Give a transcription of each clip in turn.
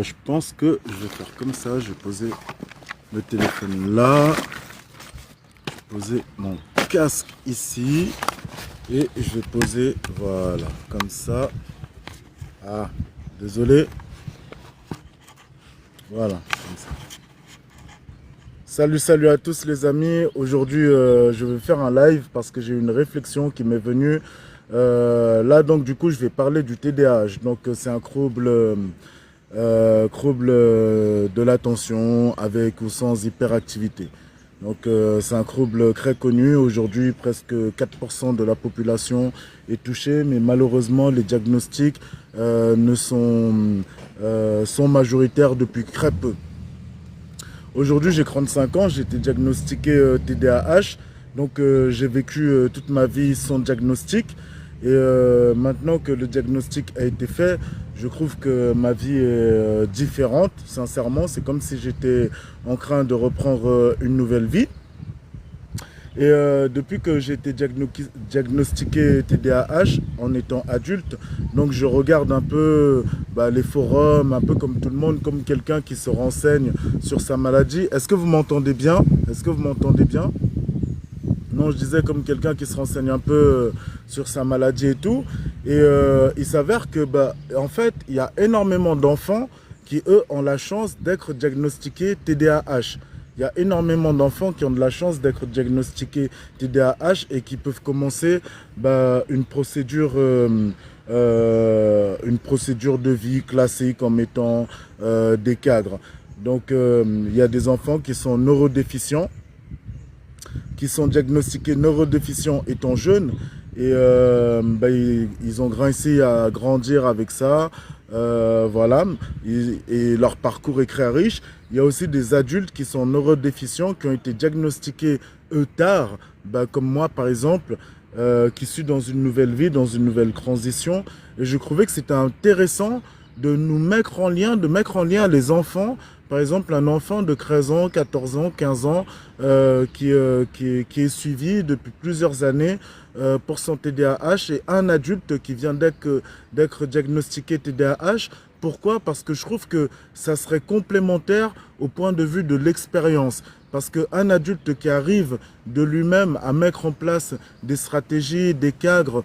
Je pense que je vais faire comme ça. Je vais poser le téléphone là. Je vais poser mon casque ici. Et je vais poser, voilà, comme ça. Ah, désolé. Voilà, comme ça. Salut à tous les amis. Aujourd'hui, je vais faire un live parce que j'ai une réflexion qui m'est venue. Là, donc, du coup, je vais parler du TDAH. Donc, c'est un trouble de l'attention avec ou sans hyperactivité. Donc, c'est un trouble très connu. Aujourd'hui, presque 4% de la population est touchée, mais malheureusement, les diagnostics sont majoritaires depuis très peu. Aujourd'hui, j'ai 35 ans, j'ai été diagnostiqué TDAH. Donc, j'ai vécu toute ma vie sans diagnostic. Et maintenant que le diagnostic a été fait, je trouve que ma vie est différente. Sincèrement, c'est comme si j'étais en train de reprendre une nouvelle vie. Et depuis que j'ai été diagnostiqué TDAH en étant adulte, donc je regarde un peu les forums, un peu comme tout le monde, comme quelqu'un qui se renseigne sur sa maladie. Est-ce que vous m'entendez bien? Est-ce que vous m'entendez bien? Non, je disais comme quelqu'un qui se renseigne un peu sur sa maladie et tout. Et il s'avère que, en fait, il y a énormément d'enfants qui, eux, ont la chance d'être diagnostiqués TDAH. Il y a énormément d'enfants qui ont de la chance d'être diagnostiqués TDAH et qui peuvent commencer une procédure de vie classée comme étant des cadres. Donc, il y a des enfants qui sont neurodéficients, qui sont diagnostiqués neurodéficients étant jeunes. Et ils ont réussi à grandir avec ça. Voilà. Et leur parcours est très riche. Il y a aussi des adultes qui sont neurodéficients, qui ont été diagnostiqués tard, comme moi par exemple, qui suis dans une nouvelle vie, dans une nouvelle transition. Et je trouvais que c'était intéressant de nous mettre en lien, les enfants. Par exemple, un enfant de 13 ans, 14 ans, 15 ans qui est suivi depuis plusieurs années pour son TDAH et un adulte qui vient d'être diagnostiqué TDAH. Pourquoi? Parce que je trouve que ça serait complémentaire au point de vue de l'expérience. Parce qu'un adulte qui arrive de lui-même à mettre en place des stratégies, des cadres,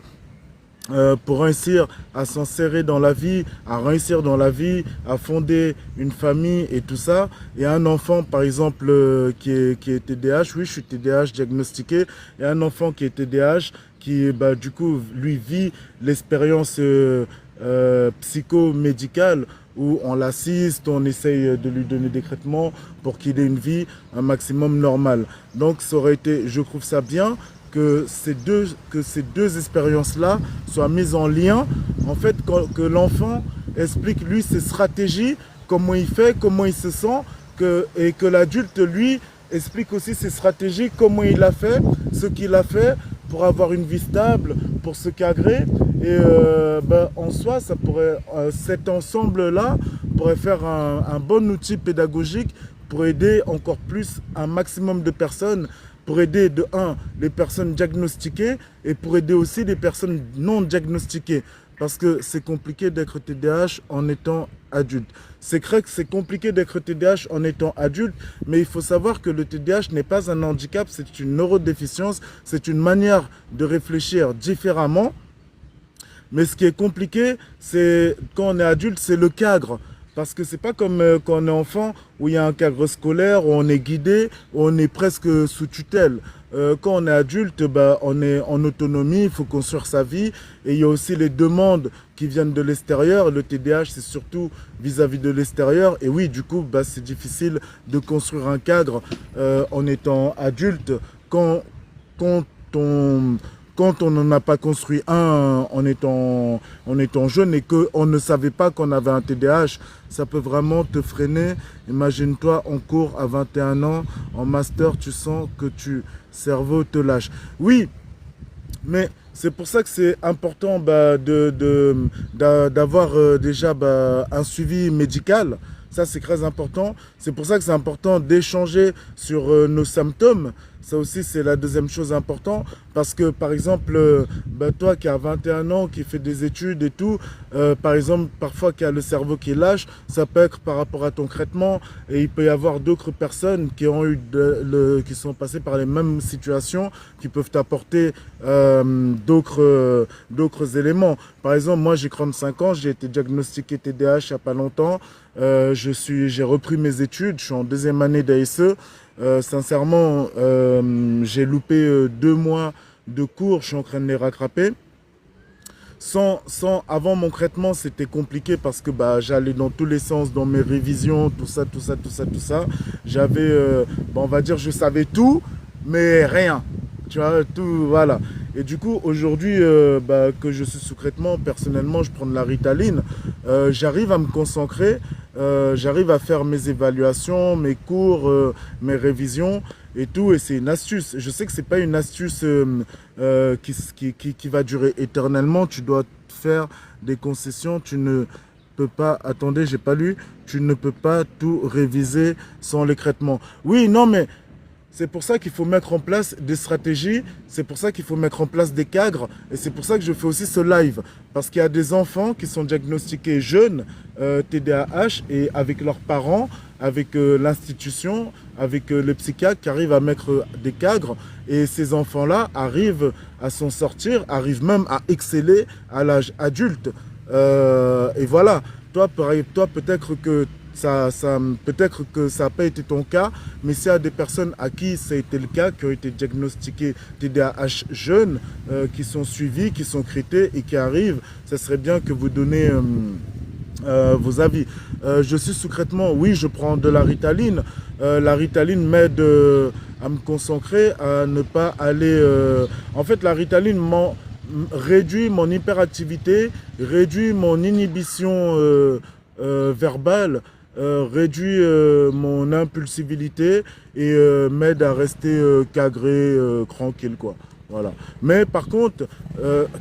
pour réussir à s'insérer dans la vie, à réussir dans la vie, à fonder une famille et tout ça. Et un enfant, par exemple, qui est TDAH, oui, je suis TDAH diagnostiqué, et un enfant qui est TDAH, qui, du coup, lui vit l'expérience psychomédicale où on l'assiste, on essaye de lui donner des traitements pour qu'il ait une vie un maximum normale. Donc, ça aurait été, je trouve ça bien, que ces deux expériences-là soient mises en lien, en fait, que l'enfant explique lui ses stratégies, comment il fait, comment il se sent, et que l'adulte, lui, explique aussi ses stratégies, comment il a fait, ce qu'il a fait pour avoir une vie stable, pour se cadrer. Et en soi, ça pourrait, cet ensemble-là pourrait faire un bon outil pédagogique pour aider encore plus un maximum de personnes, pour aider de les personnes diagnostiquées et pour aider aussi les personnes non diagnostiquées. Parce que c'est compliqué d'être TDAH en étant adulte. C'est vrai que c'est compliqué d'être TDAH en étant adulte, mais il faut savoir que le TDAH n'est pas un handicap, c'est une neurodéficience, c'est une manière de réfléchir différemment. Mais ce qui est compliqué, c'est quand on est adulte, c'est le cadre. Parce que c'est pas comme quand on est enfant où il y a un cadre scolaire, où on est guidé, où on est presque sous tutelle. Quand on est adulte, on est en autonomie, il faut construire sa vie. Et il y a aussi les demandes qui viennent de l'extérieur. Le TDAH, c'est surtout vis-à-vis de l'extérieur. Et oui, du coup, c'est difficile de construire un cadre en étant adulte quand on n'en a pas construit un en étant jeune et qu'on ne savait pas qu'on avait un TDAH, ça peut vraiment te freiner. Imagine-toi en cours à 21 ans, en master, tu sens que ton cerveau te lâche. Oui, mais c'est pour ça que c'est important d'avoir déjà un suivi médical. Ça, c'est très important. C'est pour ça que c'est important d'échanger sur nos symptômes. Ça aussi, c'est la deuxième chose importante. Parce que, par exemple, toi qui as 21 ans, qui fait des études et tout, par exemple, parfois qui a le cerveau qui lâche, ça peut être par rapport à ton traitement. Et il peut y avoir d'autres personnes qui ont eu qui sont passées par les mêmes situations, qui peuvent t'apporter d'autres éléments. Par exemple, moi, j'ai 35 ans, j'ai été diagnostiqué TDAH il n'y a pas longtemps. J'ai repris mes études, je suis en deuxième année d'ASE. Sincèrement, j'ai loupé 2 mois de cours, je suis en train de les rattraper. Avant mon traitement, c'était compliqué parce que j'allais dans tous les sens, dans mes révisions, tout ça, tout ça, tout ça, tout ça. J'avais, on va dire, je savais tout, mais rien. Tu vois, tout, voilà. Et du coup, aujourd'hui, que je suis sous traitement, personnellement, je prends de la Ritaline. J'arrive à me concentrer, j'arrive à faire mes évaluations, mes cours, mes révisions et tout. Et c'est une astuce. Je sais que c'est pas une astuce qui va durer éternellement. Tu dois faire des concessions. Tu ne peux pas... Attendez, j'ai pas lu. Tu ne peux pas tout réviser sans les traitements. Oui, non, mais... C'est pour ça qu'il faut mettre en place des stratégies, c'est pour ça qu'il faut mettre en place des cadres, et c'est pour ça que je fais aussi ce live. Parce qu'il y a des enfants qui sont diagnostiqués jeunes, TDAH, et avec leurs parents, avec l'institution, avec les psychiatres qui arrivent à mettre des cadres, et ces enfants-là arrivent à s'en sortir, arrivent même à exceller à l'âge adulte. Et voilà, toi peut-être que peut-être que ça n'a pas été ton cas, mais s'il y a des personnes à qui ça a été le cas, qui ont été diagnostiquées TDAH jeunes, qui sont suivis, qui sont traités et qui arrivent, ça serait bien que vous donnez vos avis. Je suis sous traitement, oui, je prends de la Ritaline. La Ritaline m'aide à me concentrer, à ne pas aller... En fait, la Ritaline réduit mon hyperactivité, réduit mon inhibition verbale, réduit mon impulsivité et m'aide à rester cadré, tranquille, quoi. Voilà. Mais par contre,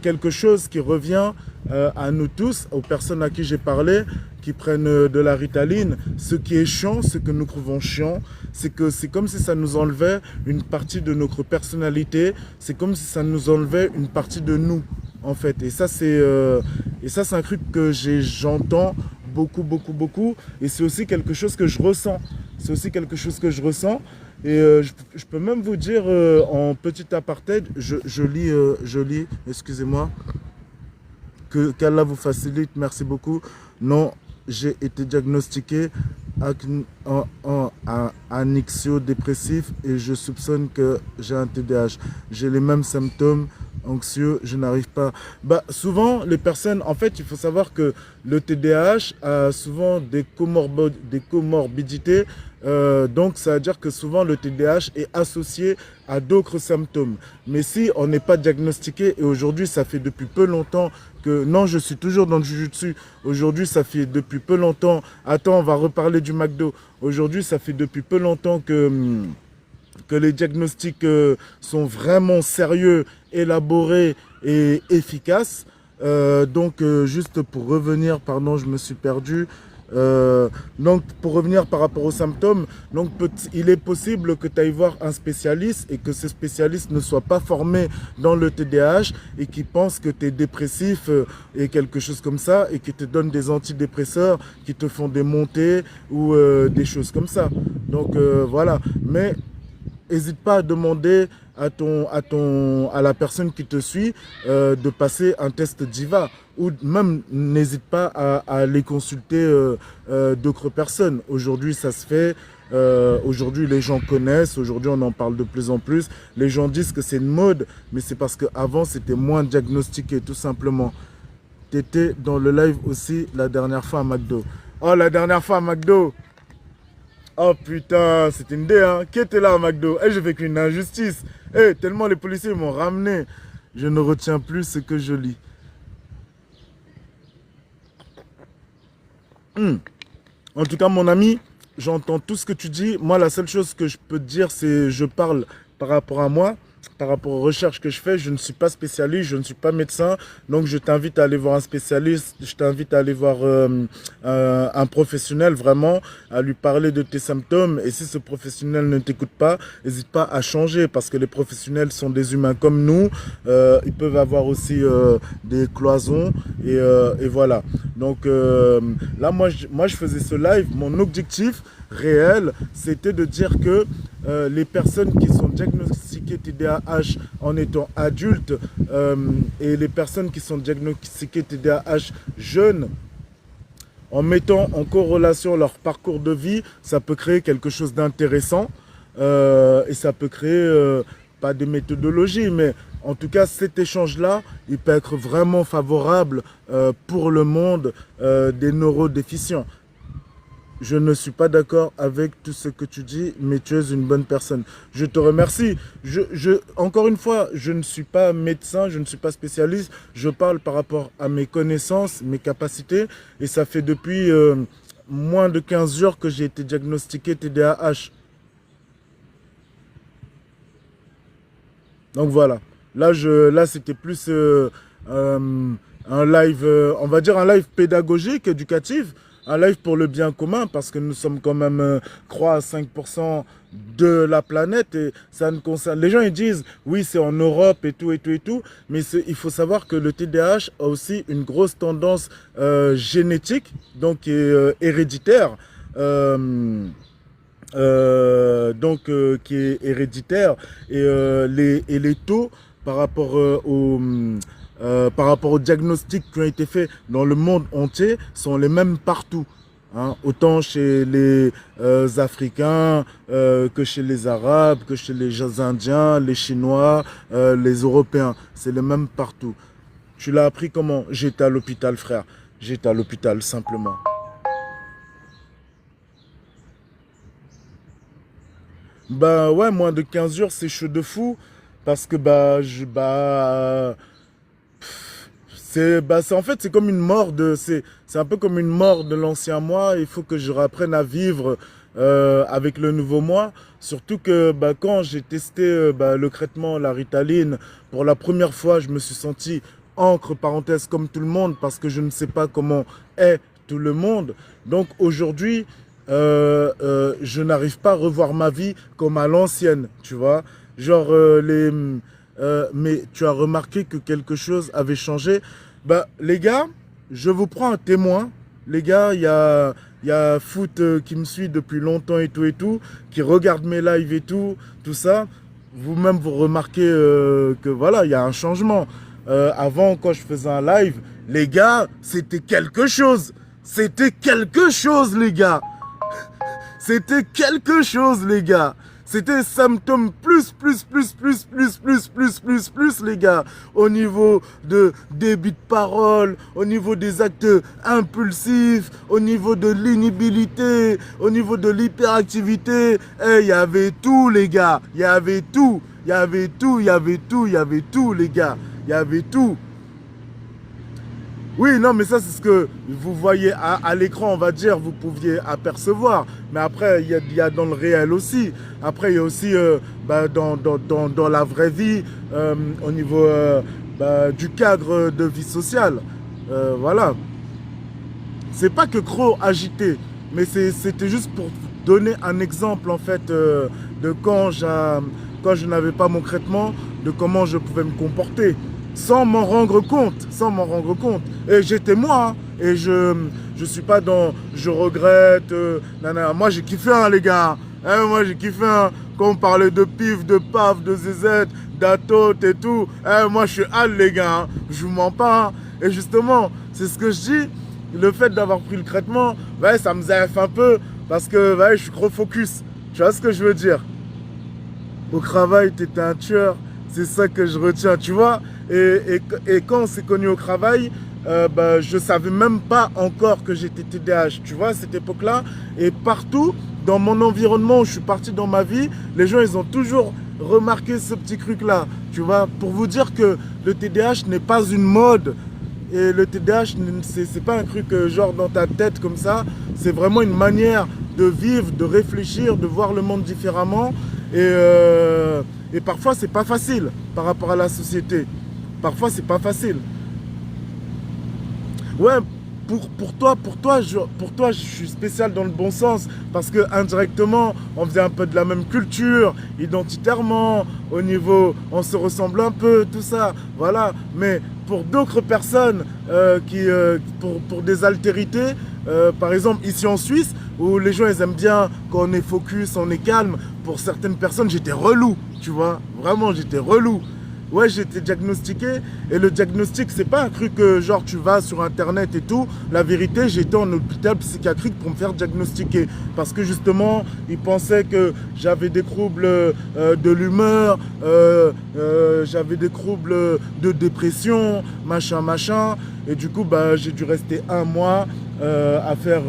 quelque chose qui revient à nous tous, aux personnes à qui j'ai parlé, qui prennent de la Ritaline, ce qui est chiant, ce que nous trouvons chiant, c'est que c'est comme si ça nous enlevait une partie de notre personnalité, c'est comme si ça nous enlevait une partie de nous, en fait. Et ça, c'est un truc que j'entends beaucoup, beaucoup, beaucoup. Et c'est aussi quelque chose que je ressens. C'est aussi quelque chose que je ressens. Et je peux même vous dire, en petit aparté, je lis, excusez-moi, qu'Allah vous facilite, merci beaucoup. Non, j'ai été diagnostiqué en anxio-dépressif et je soupçonne que j'ai un TDAH. J'ai les mêmes symptômes anxieux, je n'arrive pas. Souvent, les personnes, en fait, il faut savoir que le TDAH a souvent des comorbidités. Donc, ça veut dire que souvent, le TDAH est associé à d'autres symptômes. Mais si on n'est pas diagnostiqué, et aujourd'hui, ça fait depuis peu longtemps que... Non, je suis toujours dans le Jujutsu. Aujourd'hui, ça fait depuis peu longtemps... Attends, on va reparler du McDo. Aujourd'hui, ça fait depuis peu longtemps que les diagnostics sont vraiment sérieux, élaborés et efficaces. Juste pour revenir, pardon, je me suis perdu. Donc, pour revenir par rapport aux symptômes, donc, il est possible que tu ailles voir un spécialiste et que ce spécialiste ne soit pas formé dans le TDAH et qui pense que tu es dépressif et quelque chose comme ça et qui te donne des antidépresseurs qui te font des montées ou des choses comme ça. Donc, voilà. Mais n'hésite pas à demander à la personne qui te suit de passer un test DIVA ou même n'hésite pas à aller consulter d'autres personnes. Aujourd'hui, ça se fait. Aujourd'hui, les gens connaissent. Aujourd'hui, on en parle de plus en plus. Les gens disent que c'est une mode, mais c'est parce qu'avant, c'était moins diagnostiqué, tout simplement. Tu étais dans le live aussi la dernière fois à McDo. Oh, la dernière fois à McDo! Oh putain, c'était une idée, hein. Qui était là à McDo? J'ai vécu une injustice. Tellement les policiers m'ont ramené. Je ne retiens plus ce que je lis. En tout cas, mon ami, j'entends tout ce que tu dis. Moi, la seule chose que je peux te dire, c'est je parle par rapport à moi. par rapport aux recherches que je fais, je ne suis pas spécialiste, je ne suis pas médecin, donc je t'invite à aller voir un spécialiste, je t'invite à aller voir un professionnel vraiment, à lui parler de tes symptômes, et si ce professionnel ne t'écoute pas, n'hésite pas à changer, parce que les professionnels sont des humains comme nous, ils peuvent avoir aussi des cloisons, et voilà. Donc là, moi, je faisais ce live, mon objectif réel, c'était de dire que les personnes qui sont diagnostiquées TDAH en étant adultes et les personnes qui sont diagnostiquées TDAH jeunes, en mettant en corrélation leur parcours de vie, ça peut créer quelque chose d'intéressant et ça peut créer, pas de méthodologie, mais en tout cas cet échange-là, il peut être vraiment favorable pour le monde des neurodéficients. Je ne suis pas d'accord avec tout ce que tu dis, mais tu es une bonne personne. Je te remercie. Encore une fois, je ne suis pas médecin, je ne suis pas spécialiste. Je parle par rapport à mes connaissances, mes capacités. Et ça fait depuis moins de 15 jours que j'ai été diagnostiqué TDAH. Donc voilà. Là c'était plus un live, on va dire un live pédagogique, éducatif. Un live pour le bien commun, parce que nous sommes quand même 3 à 5% de la planète et ça ne concerne... Les gens ils disent, oui c'est en Europe et tout, mais il faut savoir que le TDAH a aussi une grosse tendance génétique, donc qui est héréditaire, qui est héréditaire, et les taux par rapport par rapport aux diagnostics qui ont été faits dans le monde entier sont les mêmes partout. Hein, autant chez les Africains que chez les Arabes, que chez les Indiens, les Chinois, les Européens. C'est les mêmes partout. Tu l'as appris comment? J'étais à l'hôpital, frère. J'étais à l'hôpital, simplement. Bah ouais, moins de 15 jours, c'est chaud de fou. Parce que en fait, c'est comme une mort c'est un peu comme une mort de l'ancien moi. Il faut que je réapprenne à vivre avec le nouveau moi. Surtout que quand j'ai testé le traitement, la Ritaline, pour la première fois, je me suis senti, entre parenthèses, comme tout le monde, parce que je ne sais pas comment est tout le monde. Donc aujourd'hui, je n'arrive pas à revoir ma vie comme à l'ancienne, tu vois. Genre mais tu as remarqué que quelque chose avait changé. Les gars, je vous prends un témoin. Les gars, il y a Foot qui me suit depuis longtemps et tout, qui regarde mes lives et tout ça. Vous-même, vous remarquez que voilà, il y a un changement. Avant, quand je faisais un live, les gars, c'était quelque chose. C'était quelque chose, les gars. C'était quelque chose, les gars. C'était symptômes plus, les gars. Au niveau de débit de parole, au niveau des actes impulsifs, au niveau de l'inhibilité, au niveau de l'hyperactivité. Il y avait tout, les gars. Il y avait tout. Il y avait tout, il y avait tout, il y avait tout, les gars. Il y avait tout. Oui, non, mais ça, c'est ce que vous voyez à l'écran, on va dire, vous pouviez apercevoir. Mais après, il y a dans le réel aussi. Après, il y a aussi dans la vraie vie, au niveau du cadre de vie sociale. Voilà. C'est pas que trop agité, mais c'était juste pour donner un exemple, en fait, de quand je n'avais pas mon traitement, de comment je pouvais me comporter. Sans m'en rendre compte, Et j'étais moi, hein, et je suis pas dans je regrette, Moi j'ai kiffé, hein, les gars. Moi j'ai kiffé, hein, quand on parlait de pif, de paf, de zézette, d'atote et tout. Moi je suis hal, les gars, hein. Je vous mens pas, hein. Et justement, c'est ce que je dis, le fait d'avoir pris le traitement, ça me zaffe un peu, parce que je suis trop focus. Tu vois ce que je veux dire? Au travail, t'étais un tueur. C'est ça que je retiens, tu vois. Et quand on s'est connus au travail, je savais même pas encore que j'étais TDAH, tu vois, à cette époque-là. Et partout, dans mon environnement où je suis parti dans ma vie, les gens, ils ont toujours remarqué ce petit truc-là, tu vois. Pour vous dire que le TDAH n'est pas une mode. Et le TDAH, c'est pas un truc genre dans ta tête comme ça. C'est vraiment une manière de vivre, de réfléchir, de voir le monde différemment. Et parfois, c'est pas facile par rapport à la société. Parfois, c'est pas facile. Ouais, pour toi, je suis spécial dans le bon sens parce que indirectement, on faisait un peu de la même culture, identitairement, au niveau, on se ressemble un peu, tout ça, voilà. Mais pour d'autres personnes, pour des altérités, par exemple ici en Suisse, où les gens ils aiment bien quand on est focus, on est calme. Pour certaines personnes, j'étais relou, tu vois, vraiment, j'étais relou. Ouais, j'ai été diagnostiqué et le diagnostic, c'est pas un truc que genre tu vas sur internet et tout. La vérité, j'étais en hôpital psychiatrique pour me faire diagnostiquer parce que justement, ils pensaient que j'avais des troubles de l'humeur, j'avais des troubles de dépression, machin. Et du coup, bah, j'ai dû rester un mois à faire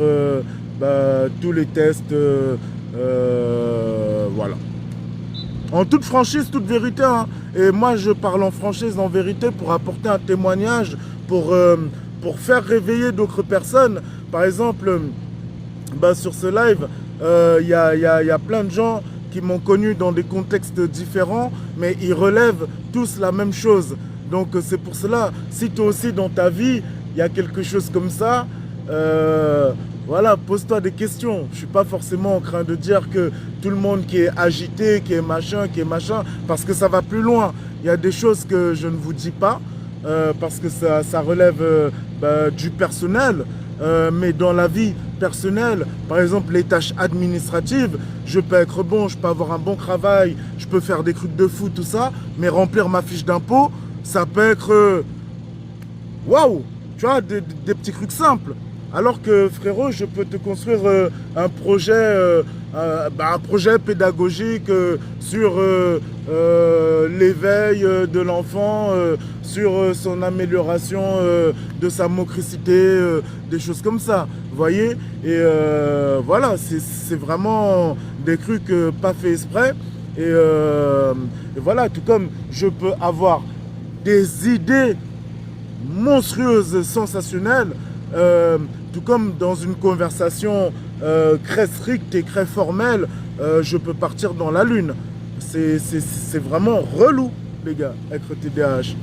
tous les tests, voilà. En toute franchise, toute vérité, hein. Et moi je parle en franchise, en vérité, pour apporter un témoignage, pour faire réveiller d'autres personnes. Par exemple, sur ce live, y a plein de gens qui m'ont connu dans des contextes différents, mais ils relèvent tous la même chose. Donc c'est pour cela, si toi aussi dans ta vie, il y a quelque chose comme ça, voilà, pose-toi des questions. Je ne suis pas forcément en train de dire que tout le monde qui est agité, qui est machin, parce que ça va plus loin. Il y a des choses que je ne vous dis pas, parce que ça relève du personnel. Mais dans la vie personnelle, par exemple les tâches administratives, je peux être bon, je peux avoir un bon travail, je peux faire des trucs de fou, tout ça, mais remplir ma fiche d'impôt, ça peut être... waouh, tu vois, des petits trucs simples. Alors que frérot, je peux te construire un projet pédagogique sur l'éveil de l'enfant, sur son amélioration de sa motricité, des choses comme ça. Vous voyez? Et voilà, c'est vraiment des trucs pas faits exprès. Et voilà, tout comme je peux avoir des idées monstrueuses, sensationnelles, tout comme dans une conversation très stricte et très formelle, je peux partir dans la lune. C'est vraiment relou, les gars, être TDAH.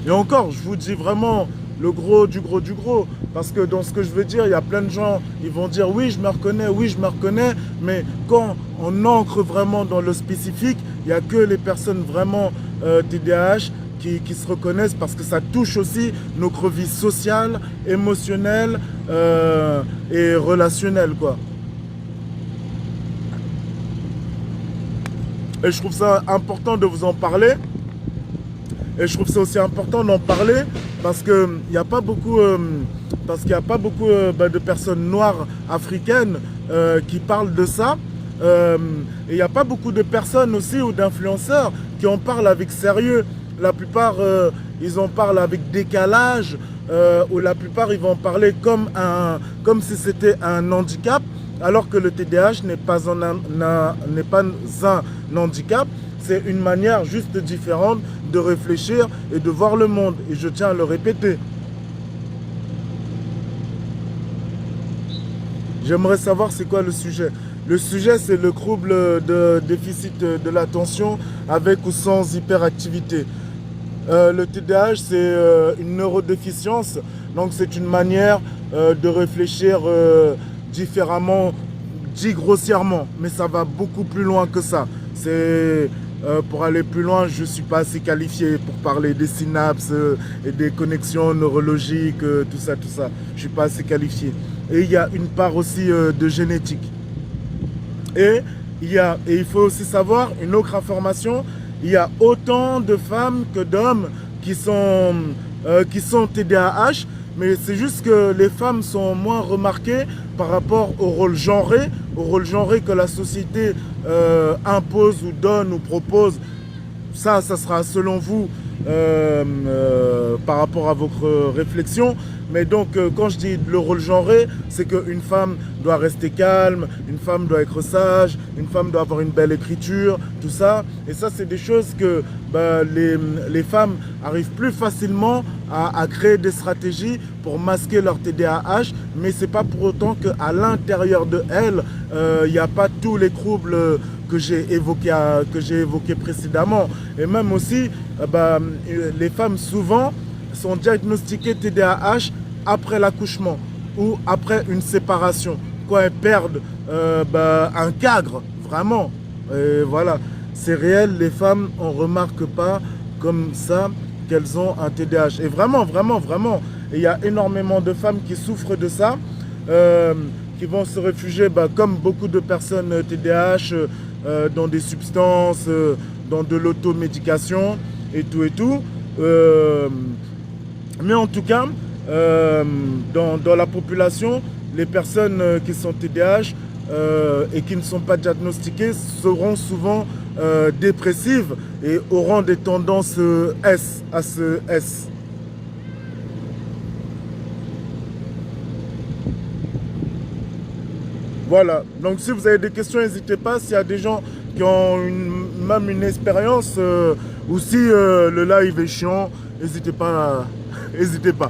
Et encore, je vous dis vraiment le gros du gros du gros. Parce que dans ce que je veux dire, il y a plein de gens, ils vont dire oui, je me reconnais. Mais quand on ancre vraiment dans le spécifique, il n'y a que les personnes vraiment TDAH qui se reconnaissent parce que ça touche aussi notre vie sociale, émotionnelle et relationnelle, quoi. Et je trouve ça important de vous en parler. Et je trouve ça aussi important d'en parler parce qu'il n'y a pas beaucoup, de personnes noires africaines qui parlent de ça. Et il n'y a pas beaucoup de personnes aussi ou d'influenceurs qui en parlent avec sérieux. La plupart, ils en parlent avec décalage, ou la plupart, ils vont en parler comme si c'était un handicap, alors que le TDAH n'est pas un handicap. C'est une manière juste différente de réfléchir et de voir le monde. Et je tiens à le répéter. J'aimerais savoir c'est quoi le sujet. Le sujet, c'est le trouble de déficit de l'attention avec ou sans hyperactivité. Le TDAH, c'est une neurodéficience, donc c'est une manière de réfléchir différemment, dit grossièrement, mais ça va beaucoup plus loin que ça. Pour aller plus loin, je ne suis pas assez qualifié pour parler des synapses et des connexions neurologiques, tout ça. Je ne suis pas assez qualifié. Et il y a une part aussi de génétique. Et il faut aussi savoir une autre information. Il y a autant de femmes que d'hommes qui sont TDAH, mais c'est juste que les femmes sont moins remarquées par rapport au rôle genré que la société impose ou donne ou propose. Ça sera selon vous par rapport à votre réflexion. Mais donc, quand je dis le rôle genré, c'est qu'une femme doit rester calme, une femme doit être sage, une femme doit avoir une belle écriture, tout ça. Et ça, c'est des choses que bah, les femmes arrivent plus facilement à créer des stratégies pour masquer leur TDAH, mais c'est pas pour autant qu'à l'intérieur de elles, il n'y a pas tous les troubles que j'ai évoqués précédemment. Et même aussi, bah, les femmes souvent sont diagnostiquées TDAH après l'accouchement ou après une séparation, quand elles perdent bah, un cadre, vraiment. Et voilà, c'est réel, les femmes, on ne remarque pas comme ça qu'elles ont un TDAH. Et vraiment, vraiment, vraiment, il y a énormément de femmes qui souffrent de ça, qui vont se réfugier, bah, comme beaucoup de personnes TDAH, dans des substances, dans de l'automédication et tout et tout. Mais en tout cas, dans la population, les personnes qui sont TDAH et qui ne sont pas diagnostiquées seront souvent dépressives et auront des tendances S, à ce S. Voilà, donc si vous avez des questions, n'hésitez pas. S'il y a des gens qui ont même une expérience, ou si le live est chiant, n'hésitez pas, n'hésitez pas,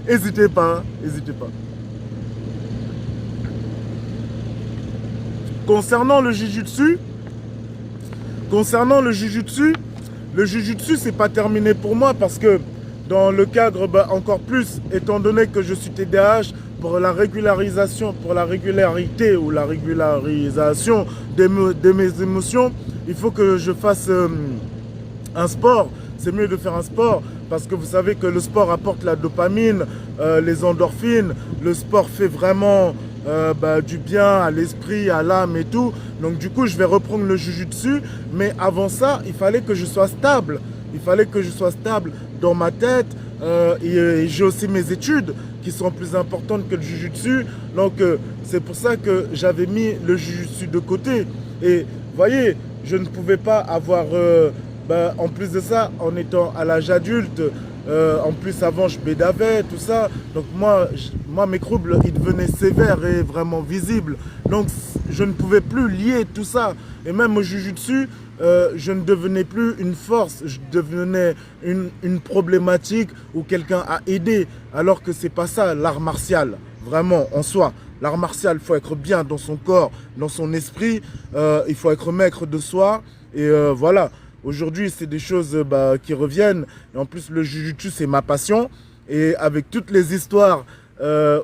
n'hésitez pas, n'hésitez pas. Concernant le Jujutsu, le Jujutsu c'est pas terminé pour moi parce que dans le cadre, bah, encore plus, étant donné que je suis TDAH, pour la régularisation, pour la régularité ou la régularisation de mes émotions, il faut que je fasse un sport. C'est mieux de faire un sport parce que vous savez que le sport apporte la dopamine, les endorphines. Le sport fait vraiment bah, du bien à l'esprit, à l'âme et tout. Donc du coup, je vais reprendre le Jujutsu. Mais avant ça, il fallait que je sois stable. Il fallait que je sois stable dans ma tête. Et j'ai aussi mes études qui sont plus importantes que le Jujutsu. Donc c'est pour ça que j'avais mis le Jujutsu de côté. Et vous voyez, je ne pouvais pas avoir, bah, en plus de ça, en étant à l'âge adulte, en plus avant je bédavais, tout ça. Donc moi mes troubles, ils devenaient sévères et vraiment visibles. Donc je ne pouvais plus lier tout ça. Et même au Jujutsu, je ne devenais plus une force, je devenais une problématique où quelqu'un a aidé. Alors que c'est pas ça l'art martial, vraiment en soi. L'art martial, il faut être bien dans son corps, dans son esprit, il faut être maître de soi. Et voilà, aujourd'hui c'est des choses bah, qui reviennent. Et en plus le Jujutsu c'est ma passion. Et avec toutes les histoires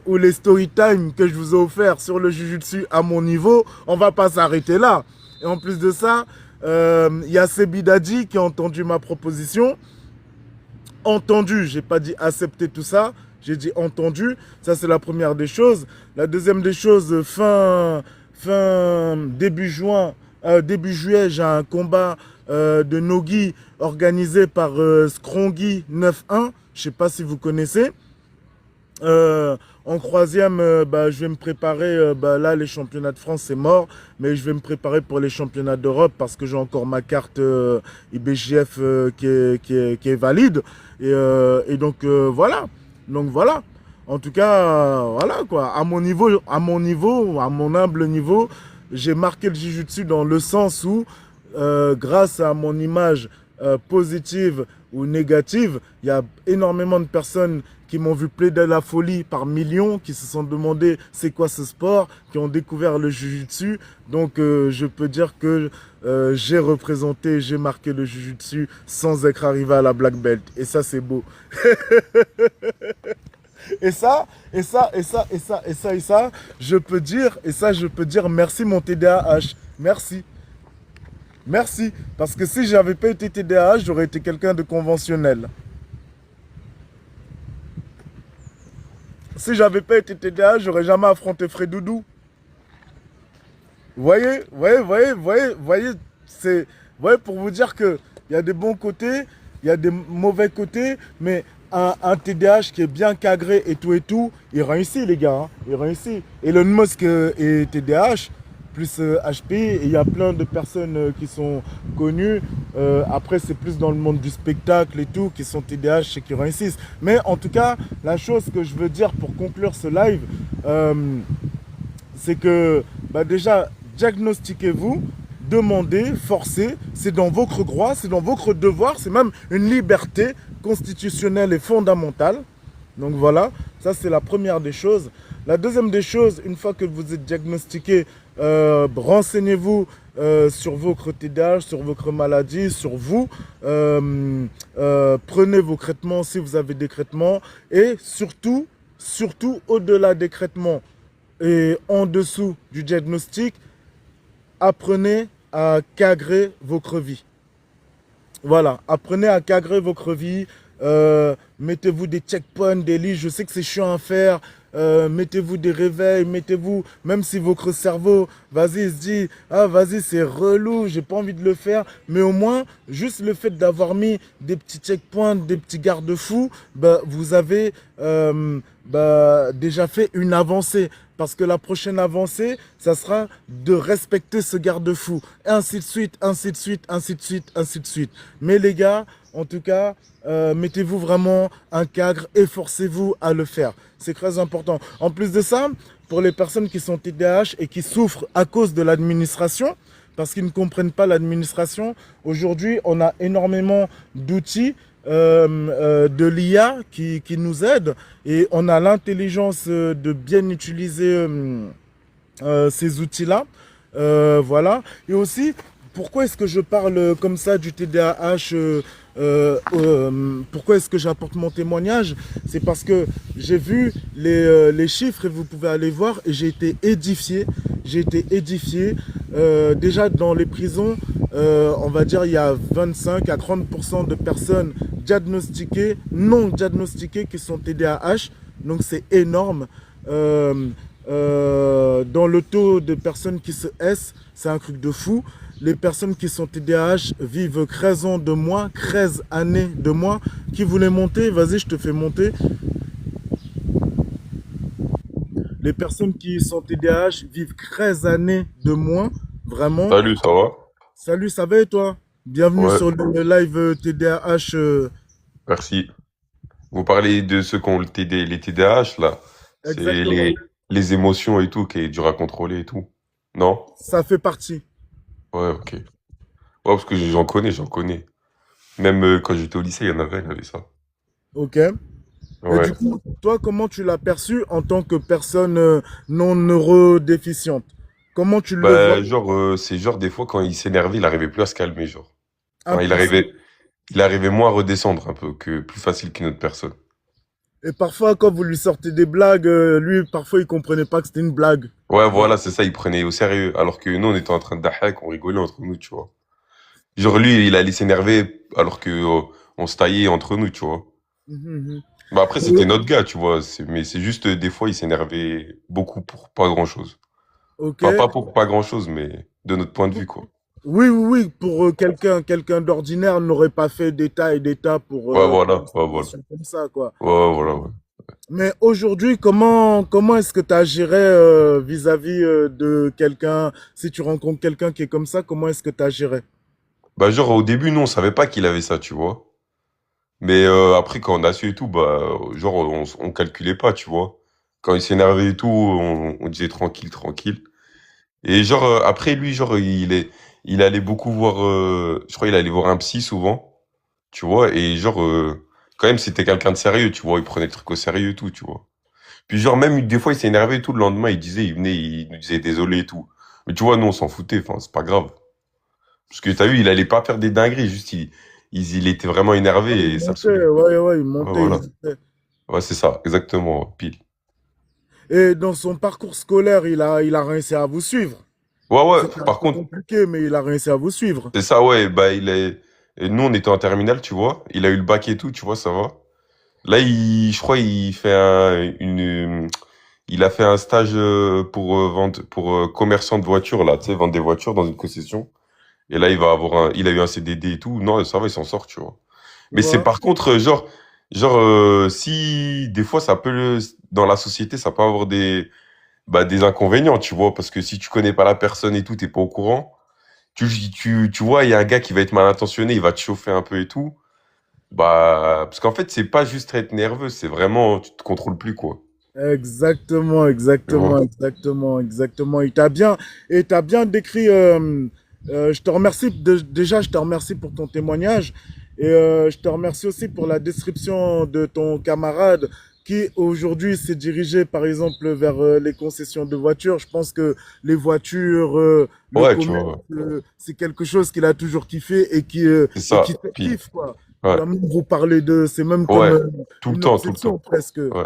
ou les story time que je vous ai offert sur le Jujutsu à mon niveau, on va pas s'arrêter là. Et en plus de ça, y a Sebidadi qui a entendu ma proposition. Entendu, j'ai pas dit accepter tout ça, j'ai dit entendu. Ça c'est la première des choses. La deuxième des choses, début juillet, j'ai un combat de Nogi organisé par Skrongi 9-1. Je sais pas si vous connaissez. En troisième, bah, je vais me préparer, bah, là les championnats de France c'est mort, mais je vais me préparer pour les championnats d'Europe parce que j'ai encore ma carte IBJF qui est valide. Et donc voilà. Donc voilà. En tout cas, voilà quoi. À mon niveau, à mon humble niveau, j'ai marqué le Jujutsu dans le sens où, grâce à mon image positive ou négative, il y a énormément de personnes qui m'ont vu plaider la folie par millions, qui se sont demandé c'est quoi ce sport, qui ont découvert le Jujutsu. Donc je peux dire que j'ai représenté, j'ai marqué le Jujutsu sans être arrivé à la Black Belt. Et ça c'est beau. Et ça, je peux dire merci mon TDAH. Merci. Merci. Parce que si j'avais pas été TDAH, j'aurais été quelqu'un de conventionnel. Si j'avais pas été TDAH, j'aurais jamais affronté Frédoudou. Vous voyez, c'est, pour vous dire que il y a des bons côtés, il y a des mauvais côtés, mais un TDAH qui est bien cadré et tout, il réussit les gars, hein, il réussit. Elon Musk est TDAH, plus HP. Et il y a plein de personnes qui sont connues. Après, c'est plus dans le monde du spectacle et tout, qui sont TDAH et qui réussissent. Mais en tout cas, la chose que je veux dire pour conclure ce live, euh, c'est que bah déjà, diagnostiquez-vous, demandez, forcez, c'est dans votre droit, c'est dans votre devoir, c'est même une liberté constitutionnelle et fondamentale. Donc voilà, ça c'est la première des choses. La deuxième des choses, une fois que vous êtes diagnostiqué, renseignez-vous sur votre TDAH, sur votre maladie, sur vous. Prenez vos traitements si vous avez des traitements. Et surtout, surtout au-delà des traitements et en dessous du diagnostic, apprenez à cadrer votre vie. Voilà, apprenez à cadrer votre vie. Mettez-vous des checkpoints, des listes. Je sais que c'est chiant à faire. Mettez-vous des réveils, mettez-vous, même si votre cerveau, vas-y, il se dit, ah, vas-y, c'est relou, j'ai pas envie de le faire. Mais au moins, juste le fait d'avoir mis des petits checkpoints, des petits garde-fous, bah, vous avez bah, déjà fait une avancée. Parce que la prochaine avancée, ça sera de respecter ce garde-fou. Et ainsi de suite, ainsi de suite, ainsi de suite, ainsi de suite. Mais les gars, en tout cas, mettez-vous vraiment un cadre, efforcez-vous à le faire. C'est très important. En plus de ça, pour les personnes qui sont TDAH et qui souffrent à cause de l'administration, parce qu'ils ne comprennent pas l'administration, aujourd'hui, on a énormément d'outils de l'IA qui nous aident et on a l'intelligence de bien utiliser ces outils-là. Voilà. Et aussi, pourquoi est-ce que je parle comme ça du TDAH pourquoi est-ce que j'apporte mon témoignage? C'est parce que j'ai vu les chiffres et vous pouvez aller voir et j'ai été édifié. J'ai été édifié. Déjà dans les prisons, on va dire il y a 25 à 30% de personnes diagnostiquées, non diagnostiquées qui sont TDAH. Donc c'est énorme. Dans le taux de personnes qui se S, c'est un truc de fou. Les personnes qui sont TDAH vivent 13 ans de moins, 13 années de moins. Qui voulait monter? Vas-y, je te fais monter. Les personnes qui sont TDAH vivent 13 années de moins, vraiment. Salut, ça va? Salut, ça va et toi? Bienvenue Ouais, sur le live TDAH. merci. Vous parlez de ceux qui ont les TDAH, là. C'est Exactement. les émotions et tout qui est dur à contrôler et tout. Non? Ça fait partie. Ouais, ok. Ouais, parce que j'en connais. Même quand j'étais au lycée, il y en avait, il y avait ça. Ok. Et Ouais. du coup, toi, comment tu l'as perçu en tant que personne non neurodéficiente? Comment tu le vois? Bah, genre, c'est genre des fois quand il s'énervait, il arrivait plus à se calmer, genre. Enfin, Impossible. il arrivait moins à redescendre un peu, que plus facile qu'une autre personne. Et parfois, quand vous lui sortez des blagues, lui, parfois, il comprenait pas que c'était une blague. Ouais, Voilà. voilà, c'est ça, il prenait au sérieux. Alors que nous, on était en train de dahak, on rigolait entre nous, tu vois. Genre lui, il allait s'énerver alors que on se taillait entre nous, tu vois. Mhm, Bah après, c'était mhm. notre gars, tu vois. Mais c'est juste des fois, il s'énervait beaucoup pour pas grand-chose. Ok. Enfin, pas pour pas grand-chose, mais de notre point de vue, quoi. Oui, oui, oui. Pour quelqu'un d'ordinaire n'aurait pas fait d'état et d'état Ouais, pour voilà, une ouais, voilà. situation comme ça, quoi. Ouais, voilà, ouais. Mais aujourd'hui, comment est-ce que tu agirais vis-à-vis de quelqu'un, si tu rencontres quelqu'un qui est comme ça, comment est-ce que tu agirais? Bah genre au début, nous, on savait pas qu'il avait ça, tu vois. Mais après, quand on a su et tout, bah genre on calculait pas, tu vois. Quand il s'énervait et tout, on disait tranquille, tranquille. Et genre après lui, genre il allait beaucoup voir, je crois il allait voir un psy souvent. Tu vois, et genre, quand même, c'était quelqu'un de sérieux, tu vois, il prenait le truc au sérieux et tout, tu vois. Puis genre, même des fois, il s'énervait et tout, le lendemain, il venait, il nous disait désolé et tout. Mais tu vois, nous, on s'en foutait, enfin, c'est pas grave. Parce que t'as vu, il allait pas faire des dingueries, juste, il était vraiment Il énervé et ça le montait, saoulait. ouais, ouais, il Ouais, montait, il voilà. montait. Ouais, c'est ça, exactement, pile. Et dans son parcours scolaire, il a réussi à vous suivre. Ouais, ouais, C'était un par peu contre, compliqué, mais il a réussi à vous suivre. c'est ça, ouais, bah, et nous, on était en terminale, tu vois, il a eu le bac et tout, tu vois, ça va. Là, je crois, il a fait un stage pour vendre, pour commerçant de voitures là, tu sais, vendre des voitures dans une concession. Et là, il a eu un CDD et tout. Non, ça va, il s'en sort, tu vois. Tu Mais c'est vois? par contre, si des fois ça peut, dans la société, ça peut avoir bah, des inconvénients, tu vois, parce que si tu connais pas la personne et tout, t'es pas au courant, tu vois, il y a un gars qui va être mal intentionné, il va te chauffer un peu et tout. Bah, parce qu'en fait, c'est pas juste être nerveux, c'est vraiment, tu te contrôles plus, quoi. Exactement, Tu vois? exactement, exactement, exactement. Et t'as bien décrit. Je te remercie déjà, je te remercie pour ton témoignage et je te remercie aussi pour la description de ton camarade qui aujourd'hui s'est dirigé, par exemple, vers les concessions de voitures. Je pense que les voitures, le Ouais, tu commerce, vois. c'est quelque chose qu'il a toujours kiffé C'est et ça. qui te Puis, kiffe, quoi. Tu ouais, vas même vous parler de, c'est même comme ouais, tout le une temps, tout le obsession temps. presque. Ouais,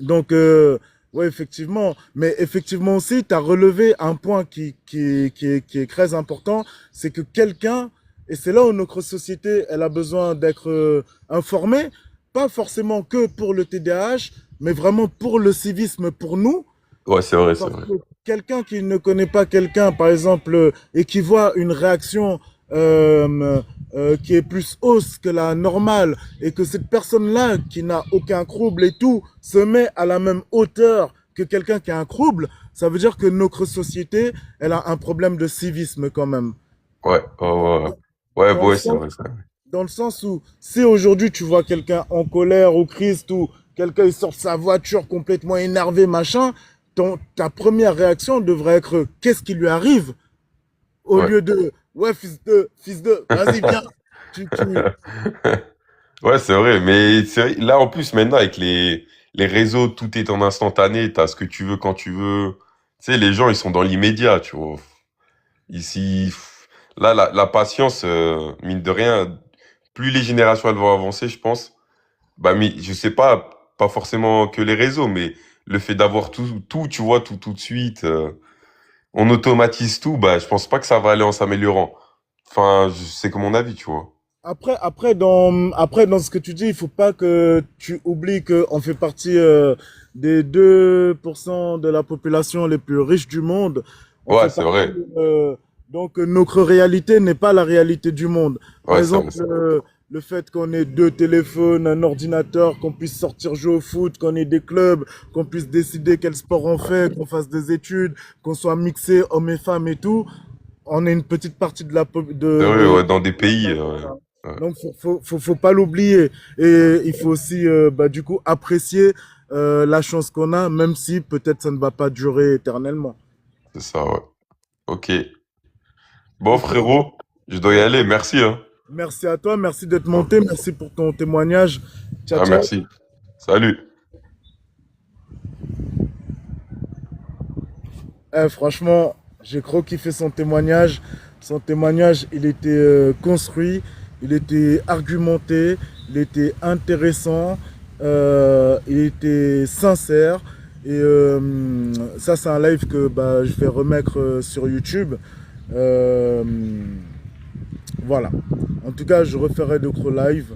Donc, ouais, effectivement. Mais effectivement aussi, tu as relevé un point qui est très important, c'est que quelqu'un, et c'est là où notre société, elle a besoin d'être informée, pas forcément que pour le TDAH, mais vraiment pour le civisme, pour nous, ouais, c'est vrai, c'est parce vrai. que quelqu'un qui ne connaît pas quelqu'un, par exemple, et qui voit une réaction qui est plus hausse que la normale, et que cette personne-là, qui n'a aucun trouble et tout, se met à la même hauteur que quelqu'un qui a un trouble, ça veut dire que notre société, elle a un problème de civisme quand même. Ouais, ouais, ouais. Ouais, ouais, bah Dans le ouais, c'est sens, vrai, c'est vrai. dans le sens où, si aujourd'hui tu vois quelqu'un en colère ou triste ou quelqu'un il sort de sa voiture complètement énervé, machin, ta première réaction devrait être qu'est-ce qui lui arrive au Ouais. lieu de ouais, fils de, vas-y, viens. Tu... Ouais, c'est vrai. Mais c'est vrai, là, en plus, maintenant, avec les réseaux, tout est en instantané. T'as ce que tu veux quand tu veux. Tu sais, les gens, ils sont dans l'immédiat, tu vois. Ici, là, la patience, mine de rien, plus les générations elles vont avancer, je pense. Bah, mais je sais pas, pas forcément que les réseaux, mais le fait d'avoir tout, tu vois, tout de suite, on automatise tout, bah, je pense pas que ça va aller en s'améliorant. Enfin, c'est que mon avis, tu vois. Après, dans ce que tu dis, il faut pas que tu oublies qu'on fait partie des 2% de la population les plus riches du monde. On Ouais, fait c'est partie, vrai. donc notre réalité n'est pas la réalité du monde. Par Ouais, c'est exemple, vrai, c'est vrai. le fait qu'on ait deux téléphones, un ordinateur, qu'on puisse sortir jouer au foot, qu'on ait des clubs, qu'on puisse décider quel sport on fait, qu'on fasse des études, qu'on soit mixé hommes et femmes et tout, on est une petite partie de C'est vrai, de ouais, dans des la pays, planète, ouais. hein. Ouais, Donc faut pas l'oublier et il faut aussi bah, du coup apprécier la chance qu'on a, même si peut-être ça ne va pas durer éternellement. c'est ça, ouais. Ok. Bon, Ok. frérot, je dois y Bah, aller. Merci, hein. merci à toi, merci d'être monté, merci pour ton témoignage. Ciao Ah, ciao. merci. Salut. Franchement, j'ai trop kiffé son témoignage. Son témoignage, il était construit, il était argumenté, il était intéressant, il était sincère. Et ça, c'est un live que bah, je vais remettre sur YouTube. Euh, voilà. En tout cas, je referai d'autres lives.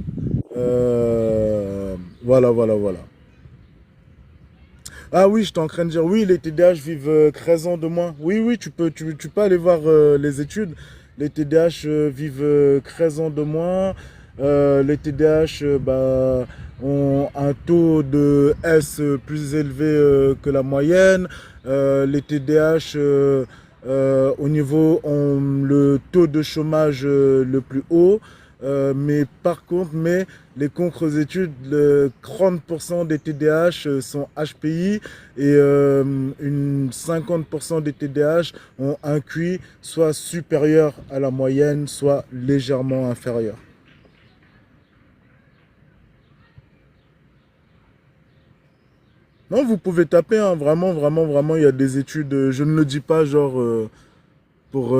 Voilà, voilà, voilà. Ah oui, je t'en train de dire, oui, les TDAH vivent 13 ans de moins. Oui, oui, tu peux aller voir les études. Les TDAH vivent 13 ans de moins. Les TDAH bah, ont un taux de S plus élevé que la moyenne. Les TDAH au niveau ont le taux de chômage le plus haut. Mais par contre, les contre-études, le 30% des TDAH sont HPI et une 50% des TDAH ont un QI soit supérieur à la moyenne, soit légèrement inférieur. Non, vous pouvez taper, hein, vraiment, vraiment, vraiment, il y a des études, je ne le dis pas genre pour...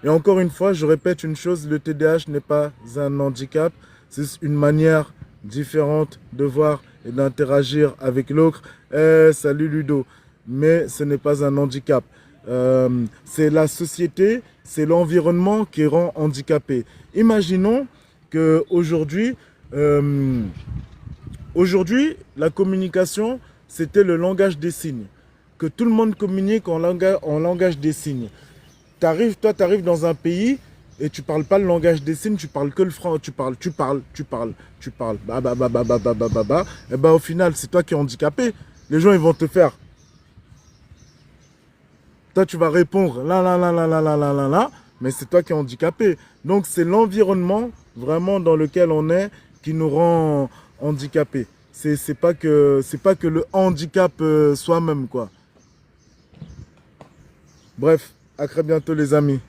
Et encore une fois, je répète une chose, le TDAH n'est pas un handicap, c'est une manière différente de voir et d'interagir avec l'autre. Salut Ludo, mais ce n'est pas un handicap. C'est la société, c'est l'environnement qui rend handicapé. Imaginons que aujourd'hui, la communication, c'était le langage des signes. Que tout le monde communique en langage des signes. Toi, tu arrives dans un pays et tu parles pas le langage des signes, tu parles que le français, tu parles, bah, bah, bah, bah, bah, bah, bah, bah, bah. Et bah, au final, c'est toi qui es handicapé. Les gens, ils vont te faire. Toi, tu vas répondre là, là, là, là, là, là, là, là, là, mais c'est toi qui es handicapé. Donc, c'est l'environnement vraiment dans lequel on est qui nous rend handicapés. C'est pas que le handicap soi-même, quoi. Bref, à très bientôt les amis.